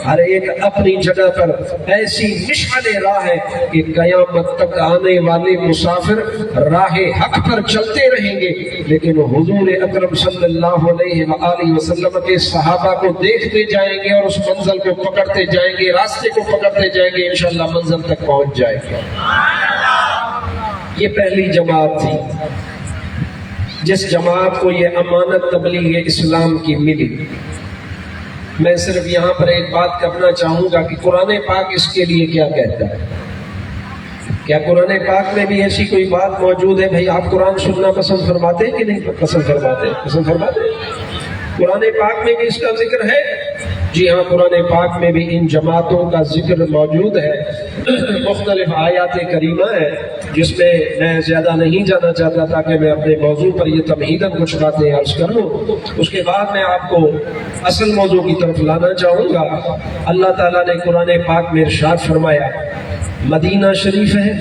ہر ایک اپنی جگہ پر ایسی مشعل راہ ہے کہ قیامت تک آنے والے مسافر راہ حق پر چلتے رہیں گے، لیکن حضور اکرم صلی اللہ علیہ وآلہ وسلم کے صحابہ کو دیکھتے جائیں گے اور اس منزل کو پکڑتے جائیں گے، راستے کو پکڑتے جائیں گے، انشاءاللہ منزل تک پہنچ جائیں گے۔ یہ پہلی جماعت تھی جس جماعت کو یہ امانت تبلیغ اسلام کی ملی۔ میں صرف یہاں پر ایک بات کرنا چاہوں گا کہ قرآن پاک اس کے لیے کیا کہتا ہے۔ کیا قرآن پاک میں بھی ایسی کوئی بات موجود ہے؟ بھائی آپ قرآن سننا پسند فرماتے ہیں کہ نہیں پسند فرماتے؟ پسند فرماتے ہیں؟ قرآن پاک میں بھی اس کا ذکر ہے؟ جی ہاں، قرآن پاک میں بھی ان جماعتوں کا ذکر موجود ہے۔ مختلف آیات کریمہ ہے جس میں میں زیادہ نہیں جانا چاہتا تھا کہ میں اپنے موضوع پر یہ تمہیداً کچھ باتیں عرض کر لوں، اس کے بعد میں آپ کو اصل موضوع کی طرف لانا چاہوں گا۔ اللہ تعالیٰ نے قرآن پاک میں ارشاد فرمایا، مدینہ شریف ہے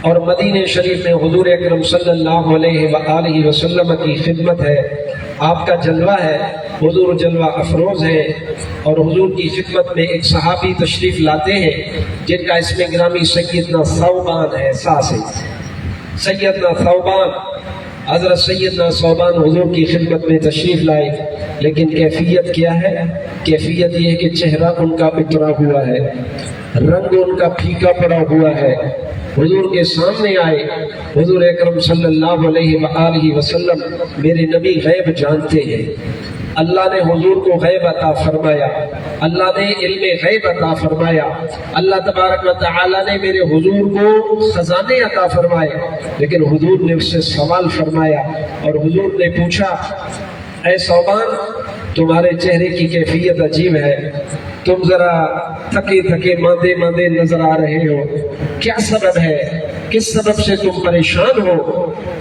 اور مدینہ شریف میں حضور اکرم صلی اللہ علیہ وآلہ وسلم کی خدمت ہے، آپ کا جلوہ ہے، حضور جلوہ افروز ہے، اور حضور کی خدمت میں ایک صحابی تشریف لاتے ہیں جن کا اسم گرامی سیدنا ثوبان ہے۔ سے سیدنا ثوبان، حضرت سیدنا ثوبان حضور کی خدمت میں تشریف لائے، لیکن کیفیت کیا ہے؟ کیفیت یہ ہے کہ چہرہ ان کا اترا ہوا ہے، رنگ ان کا پھیکا پڑا ہوا ہے۔ حضور کے سامنے آئے، حضور اکرم صلی اللہ علیہ وآلہ وسلم میرے نبی غیب جانتے ہیں، اللہ نے حضور کو غیب عطا فرمایا، اللہ نے علم غیب عطا فرمایا، اللہ تبارک و تعالی نے میرے حضور کو خزانے عطا فرمائے، لیکن حضور نے اس سے سوال فرمایا اور حضور نے پوچھا، اے ثوبان تمہارے چہرے کی کیفیت عجیب ہے، تم ذرا تھکے تھکے ماندے ماندے نظر آ رہے ہو، کیا سبب ہے؟ کس سبب سے تم پریشان ہو؟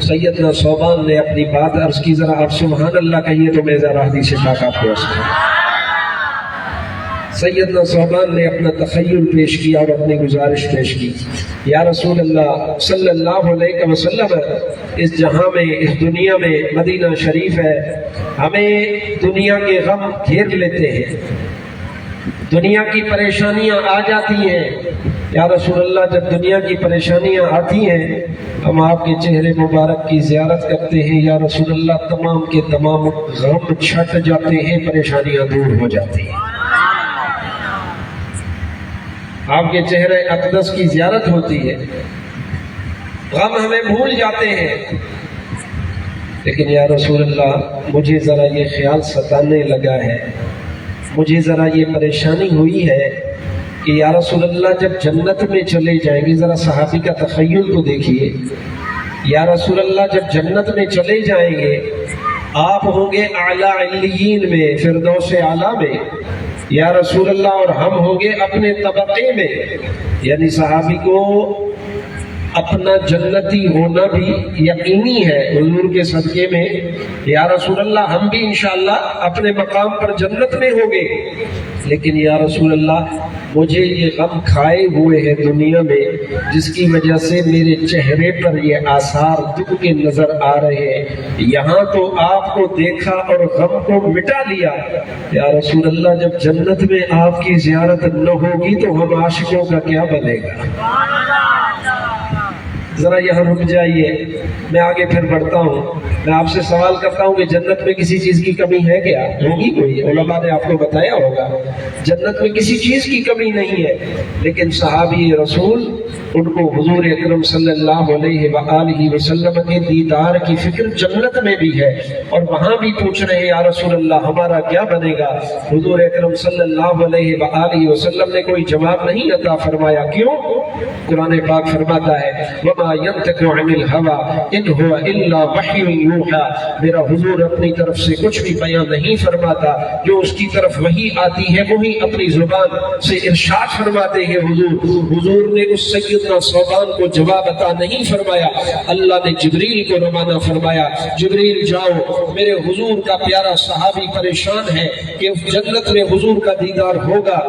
سیدنا ثوبان نے اپنی بات عرض کی، ذرا آپ سبحان اللہ کہیے تو میں ذرا حدیث پاک آپ کو عرض کروں۔ سیدنا ثوبان نے اپنا تخیل پیش کیا اور اپنی گزارش پیش کی، یا رسول اللہ صلی اللہ علیہ وسلم، اس جہاں میں، اس دنیا میں مدینہ شریف ہے، ہمیں دنیا کے غم گھیر لیتے ہیں، دنیا کی پریشانیاں آ جاتی ہیں، یا رسول اللہ جب دنیا کی پریشانیاں آتی ہیں ہم آپ کے چہرے مبارک کی زیارت کرتے ہیں، یا رسول اللہ تمام کے تمام غم چھٹ جاتے ہیں، پریشانیاں دور ہو جاتی ہیں، آپ کے چہرے اقدس کی زیارت ہوتی ہے، غم ہمیں بھول جاتے ہیں۔ لیکن یا رسول اللہ مجھے ذرا یہ خیال ستانے لگا ہے، مجھے ذرا یہ پریشانی ہوئی ہے کہ یا رسول اللہ جب جنت میں چلے جائیں گے، ذرا صحابی کا تخیل تو دیکھیے، یا رسول اللہ جب جنت میں چلے جائیں گے آپ ہوں گے اعلیٰ علیین میں، فردوس اعلیٰ میں، یا رسول اللہ اور ہم ہوں گے اپنے طبقے میں، یعنی صحابی کو اپنا جنتی ہونا بھی یقینی ہے حضور کے صدقے میں، یا رسول اللہ ہم بھی انشاءاللہ اپنے مقام پر جنت میں ہوں گے، لیکن یا رسول اللہ مجھے یہ غم کھائے ہوئے ہے دنیا میں، جس کی وجہ سے میرے چہرے پر یہ آثار دکھ کے نظر آ رہے ہیں، یہاں تو آپ کو دیکھا اور غم کو مٹا لیا، یا رسول اللہ جب جنت میں آپ کی زیارت نہ ہوگی تو ہم عاشقوں کا کیا بنے گا؟ ذرا یہاں رک جائیے، میں آگے پھر بڑھتا ہوں۔ میں آپ سے سوال کرتا ہوں کہ جنت میں کسی چیز کی کمی ہے کیا؟ ہوگی کوئی؟ علماء نے آپ کو بتایا ہوگا جنت میں کسی چیز کی کمی نہیں ہے، لیکن صحابی رسول ان کو حضور اکرم صلی اللہ علیہ وآلہ وسلم کے دیدار کی فکر جنت میں بھی ہے، اور وہاں بھی پوچھ رہے ہیں یا رسول اللہ ہمارا کیا بنے گا؟ حضور اکرم صلی اللہ علیہ وآلہ وسلم نے کوئی جواب نہیں عطا فرمایا، کیوں؟ قرآن پاک فرماتا ہے وما ينطق عن الهوى ان هو الا وحی یوحی، میرا حضور اپنی طرف سے کچھ بھی بیان نہیں فرماتا، جو اس کی طرف وحی آتی ہے وہی اپنی زبان سے ارشاد فرماتے ہیں۔ حضور نے اس سیدنا ثوبان کو جواب عطا نہیں فرمایا، اللہ نے جبریل کو روانہ فرمایا، جبریل جاؤ، میرے حضور کا پیارا صحابی پریشان ہے کہ جنت میں حضور کا دیدار ہوگا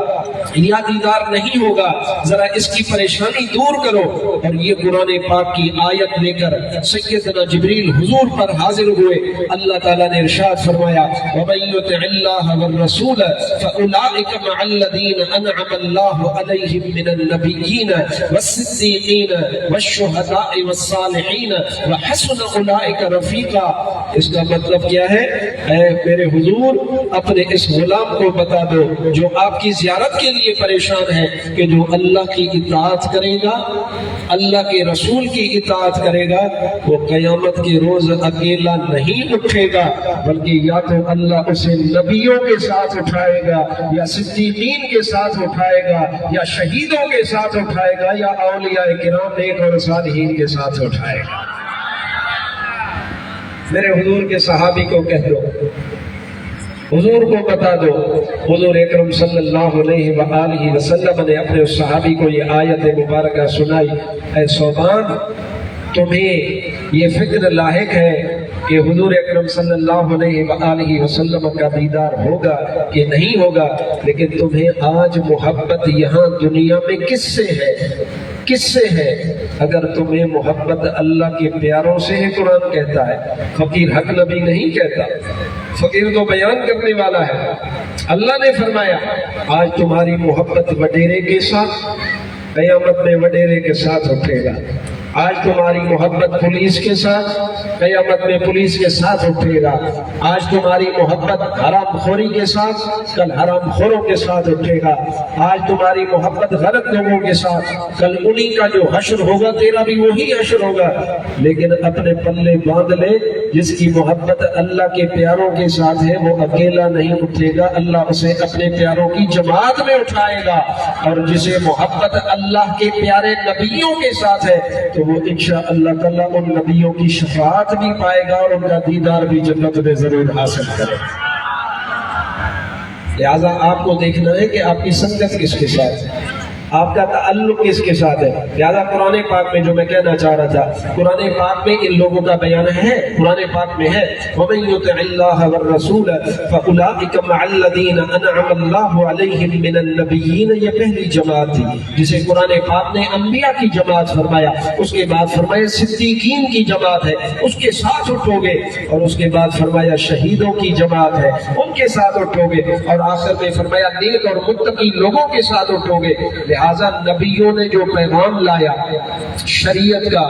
یا دیدار نہیں ہوگا، ذرا اس کی پریشانی دور کرو۔ اور یہ قرآن پاک کی آیت لے کر سیدنا جبریل حضور پر حاضر ہوئے۔ اللہ تعالیٰ نے ارشاد فرمایا وَمَن يُطِعِ اللَّهَ وَالرَّسُولَ فَأُولَٰئِكَ مَعَ الَّذِينَ أَنْعَمَ اللَّهُ عَلَيْهِم مِّنَ النَّبِيِّينَ وَالصِّدِّيقِينَ وَالشُّهَدَاءِ وَالصَّالِحِينَ وَحَسُنَ أُولَٰئِكَ رَفِيقًا۔ اس کا مطلب کیا ہے؟ اے میرے حضور اپنے اس غلام کو بتا دو جو آپ کی زیارت کے لیے پریشان ہے کہ جو اللہ کی اطاعت کرے گا، اللہ کے رسول کی اطاعت کرے گا، وہ قیامت کے روز اکیلا نہیں اٹھے گا، بلکہ یا تو اللہ اسے نبیوں کے ساتھ اٹھائے گا یا صدیقین کے ساتھ اٹھائے گا یا شہیدوں کے ساتھ اٹھائے گا یا اولیاء کرام نیک اور صالحین کے ساتھ اٹھائے گا۔ میرے حضور کے صحابی کو کہہ دو، حضور کو بتا دو۔ حضور اکرم صلی اللہ علیہ وآلہ وسلم نے اپنے اس صحابی کو یہ آیت مبارکہ سنائی، اے ثوبان تمہیں یہ فکر لاحق ہے کہ حضور اکرم صلی اللہ علیہ وآلہ وسلم کا دیدار ہوگا کہ نہیں ہوگا، لیکن تمہیں آج محبت یہاں دنیا میں کس سے ہے؟ کس سے ہے؟ اگر تمہیں محبت اللہ کے پیاروں سے ہے، قرآن کہتا ہے، فقیر حق نبی نہیں کہتا، فقیر تو بیان کرنے والا ہے۔ اللہ نے فرمایا آج تمہاری محبت وڈیرے کے ساتھ، قیامت میں وڈیرے کے ساتھ اٹھے گا۔ آج تمہاری محبت پولیس کے ساتھ، قیامت میں پولیس کے ساتھ اٹھے گا۔ آج تمہاری محبت حرام خوری کے ساتھ، کل حرام خوروں کے ساتھ اٹھے گا۔ آج تمہاری محبت غلط لوگوں کے ساتھ، کل انہی کا جو حشر ہوگا تیرا بھی وہی حشر ہوگا۔ لیکن اپنے پلے باندھ لے، جس کی محبت اللہ کے پیاروں کے ساتھ ہے وہ اکیلا نہیں اٹھے گا، اللہ اسے اپنے پیاروں کی جماعت میں اٹھائے گا۔ اور جسے محبت اللہ کے پیارے نبیوں کے ساتھ ہے تو وہ انشاءاللہ تعالیٰ ان نبیوں کی شفاعت بھی پائے گا اور ان کا دیدار بھی جنت میں ضرور حاصل کرے گا۔ لہٰذا آپ کو دیکھنا ہے کہ آپ کی سنگت کس کے ساتھ ہے، آپ کا تعلق کس کے ساتھ ہے۔ لہٰذا قرآن پاک میں جو میں کہنا چاہ رہا تھا، قرآن پاک میں ان لوگوں کا بیان ہے، قرآن پاک میں ہے وَمَن يُطِعِ اللَّهَ وَالرَّسُولَ فَأُولَٰئِكَ مَعَ الَّذِينَ أَنْعَمَ اللَّهُ عَلَيْهِم مِّنَ النَّبِيِّينَ، یہ پہلی جماعت تھی جسے قرآن پاک نے انبیاء کی جماعت فرمایا، اس کے بعد فرمایا صدیقین کی جماعت ہے، اس کے ساتھ اٹھو گے، اور اس کے بعد فرمایا شہیدوں کی جماعت ہے، ان کے ساتھ اٹھو گے، اور آخر میں فرمایا نیک اور متقی لوگوں کے ساتھ اٹھو گے۔ لہٰذا نبیوں نے جو پیغام لایا شریعت کا،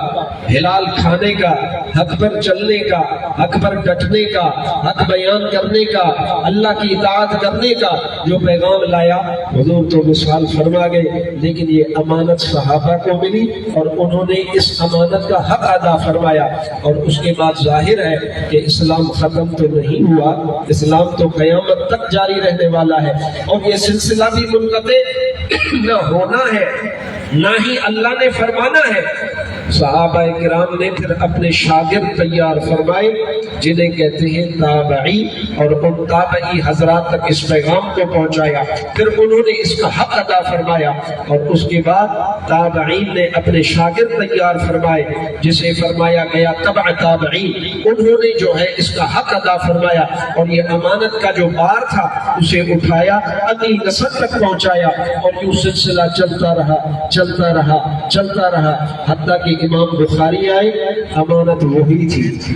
حلال کھانے کا، حق پر چلنے کا، حق پر ڈٹنے کا، حق بیان کرنے کا، اللہ کی اطاعت کرنے کا جو پیغام لایا، حضور تو مثال فرما گئے، لیکن یہ امانت صحابہ کو ملی اور انہوں نے اس امانت کا حق ادا فرمایا۔ اور اس کے بعد ظاہر ہے کہ اسلام ختم تو نہیں ہوا، اسلام تو قیامت تک جاری رہنے والا ہے، اور یہ سلسلہ بھی منقطع نہ ہونا ہے، نہ ہی اللہ نے فرمانا ہے۔ صحابہ کرام نے پھر اپنے شاگرد تیار فرمائے جنہیں کہتے ہیں تابعی، اور ان تابعی حضرات تک اس پیغام کو پہنچایا، پھر انہوں نے اس کا حق ادا فرمایا، اور اس کے بعد تابعین نے اپنے شاگرد تیار فرمائے جسے فرمایا گیا تبع تابعین، انہوں نے جو ہے اس کا حق ادا فرمایا، اور یہ امانت کا جو بار تھا اسے اٹھایا، اگلی نسل تک پہنچایا، اور یوں سلسلہ چلتا رہا چلتا رہا چلتا رہا، حتیٰ کہ امام بخاری آئے، امانت وہی تھی،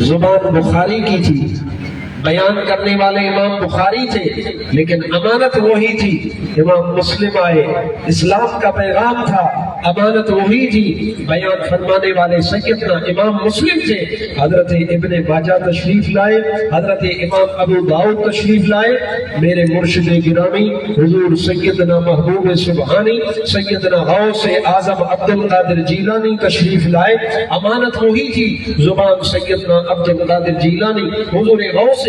زبان بخاری کی تھی، بیان کرنے والے امام بخاری تھے، لیکن امانت وہی تھی۔ امام مسلم آئے، اسلام کا پیغام تھا، امانت وہی تھی، بیان فرمانے والے سیدنا امام مسلم تھے۔ حضرت ابن ماجہ تشریف لائے، حضرت امام ابو داؤد تشریف لائے، میرے مرشد گرامی حضور سیدنا محبوب سبحانی سیدنا غوث اعظم عبد القادر جیلانی تشریف لائے، امانت وہی تھی، زبان سیدنا عبد القادر جیلانی حضور غوث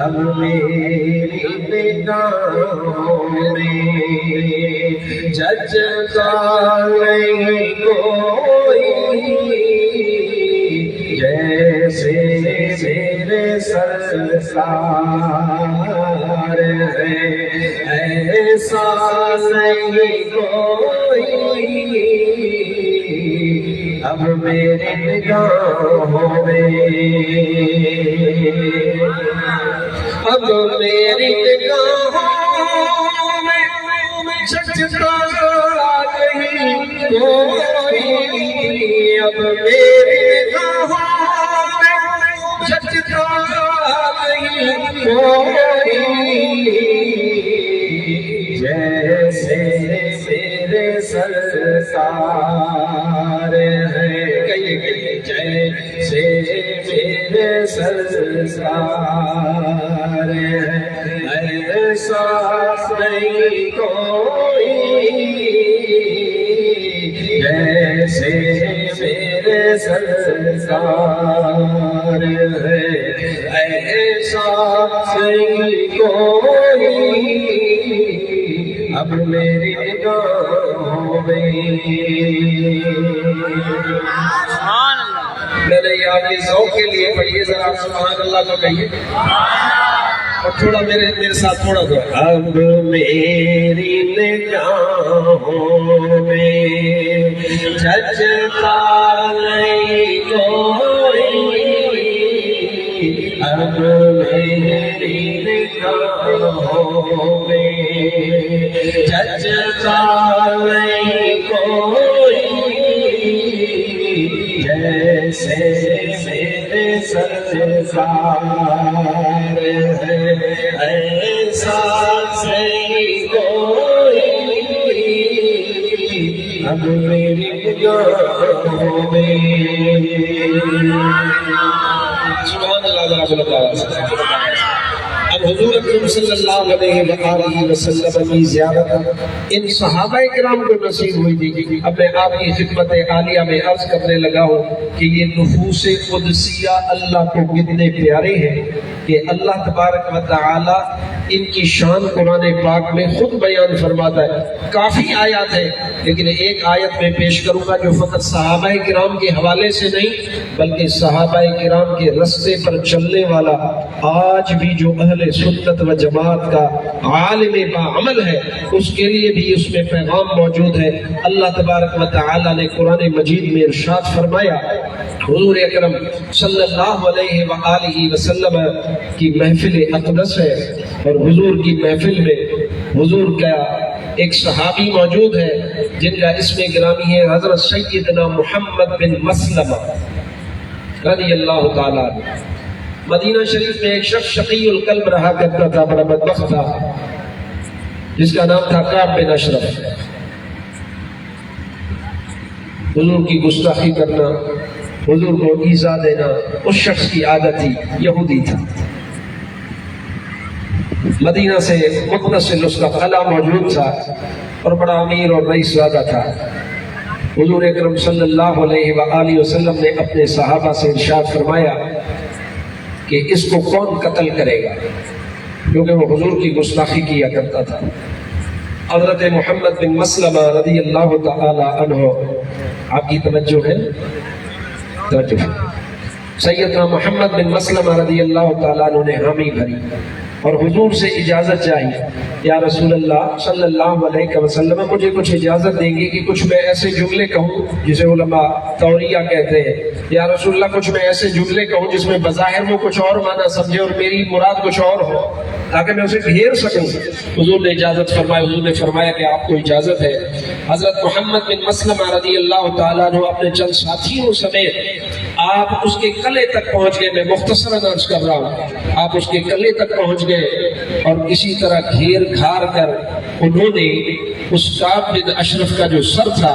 اب میری نگاہوں میں جچتا نہیں کوئی جیسے میرے سرکار ہے، ایسا نہیں کوئی اب میری نگاہوں میں، اب میری نگاہوں میں جچتا نہیں کوئی، اب میری نگاہوں میں جچتا نہیں کوئی جیسے میرے سرکار ہے، کہیے جیسے میرے سرکار ہے، ایسا نہیں کوئی جیسے میرے سرکار ہے، ایسا نہیں کوئی اب میری نگاہوں میں۔ میں نے آپ کے ذوق کے لیے پڑھیے ذرا سبحان اللہ تو کہیے، اور تھوڑا میرے ساتھ تھوڑا دو۔ اب میری نگاہوں میں جچتا نہیں کوئی، اب میری نگاہوں میں جچتا نہیں کوئی جیسے میرے سرکار ہے، ایسا نہیں کوئی اب میری نگاہوں میں۔ سبحان اللہ رب العالمین۔ اب حضور اکرم صلی اللہ علیہ وآلہ وسلم کی زیارت ان صحابہ کرام کو نصیب ہوئی تھی۔ اب میں آپ کی خدمت عالیہ میں عرض کرنے لگا ہوں کہ یہ نفوس قدسیہ اللہ کو کتنے پیارے ہیں کہ اللہ تبارک و تعالی ان کی شان قرآن پاک میں خود بیان فرماتا ہے۔ کافی آیات ہیں لیکن ایک آیت میں پیش کروں گا جو فقط صحابہ کرام کے حوالے سے نہیں بلکہ صحابہ کرام کے رستے پر چلنے والا آج بھی جو اہل سنت و جماعت کا عالم با عمل ہے اس کے لیے بھی اس میں پیغام موجود ہے۔ اللہ تبارک و تعالی نے قرآن مجید میں ارشاد فرمایا، حضور اکرم صلی اللہ علیہ وآلہ وسلم کی محفل اقدس ہے اور حضور کی محفل میں حضور کا ایک صحابی موجود ہے جن کا اسم گرامی ہے حضرت سیدنا محمد بن مسلمہ رضی اللہ تعالیٰ عنہ۔ مدینہ شریف میں ایک شخص شقی القلب رہا کرتا تھا، بڑا بدبخت تھا، جس کا نام تھا کعب بن اشرف۔ حضور کی گستاخی کرنا، حضور کو ایذا دینا اس شخص کی عادت تھی، یہودی تھا۔ مدینہ سے متصل اس کا قلعہ موجود تھا اور بڑا امیر اور رئیس زادہ تھا۔ حضور اکرم صلی اللہ علیہ وآلہ وسلم نے اپنے صحابہ سے ارشاد فرمایا کہ اس کو کون قتل کرے گا، کیونکہ وہ حضور کی گستاخی کیا کرتا تھا۔ حضرت محمد بن مسلمہ رضی اللہ تعالی عنہ، آپ کی توجہ ہے؟ توجہ ہے۔ سیدنا محمد بن مسلمہ رضی اللہ تعالی عنہ نے حامی بھری اور حضور سے اجازت چاہی، یا رسول اللہ صلی اللہ علیہ وسلم مجھے کچھ اجازت دیں گے کہ کچھ میں ایسے جملے کہوں جسے علماء توریہ کہتے ہیں، یا رسول اللہ کچھ میں ایسے جملے کہوں جس میں بظاہر وہ کچھ اور معنی سمجھے اور میری مراد کچھ اور ہو تاکہ میں اسے گھیر سکوں۔ حضور نے اجازت فرمائی، حضور نے فرمایا کہ آپ کو اجازت ہے۔ حضرت محمد بن مسلمہ رضی اللہ تعالیٰ عنہ اپنے چند ساتھیوں سمیت آپ اس کے گلے تک پہنچ گئے، میں مختصراً عرض کر رہا ہوں، آپ اس کے گلے تک پہنچ گئے اور اسی طرح گھیر گھار کر انہوں نے اس کعب بن اشرف کا جو سر تھا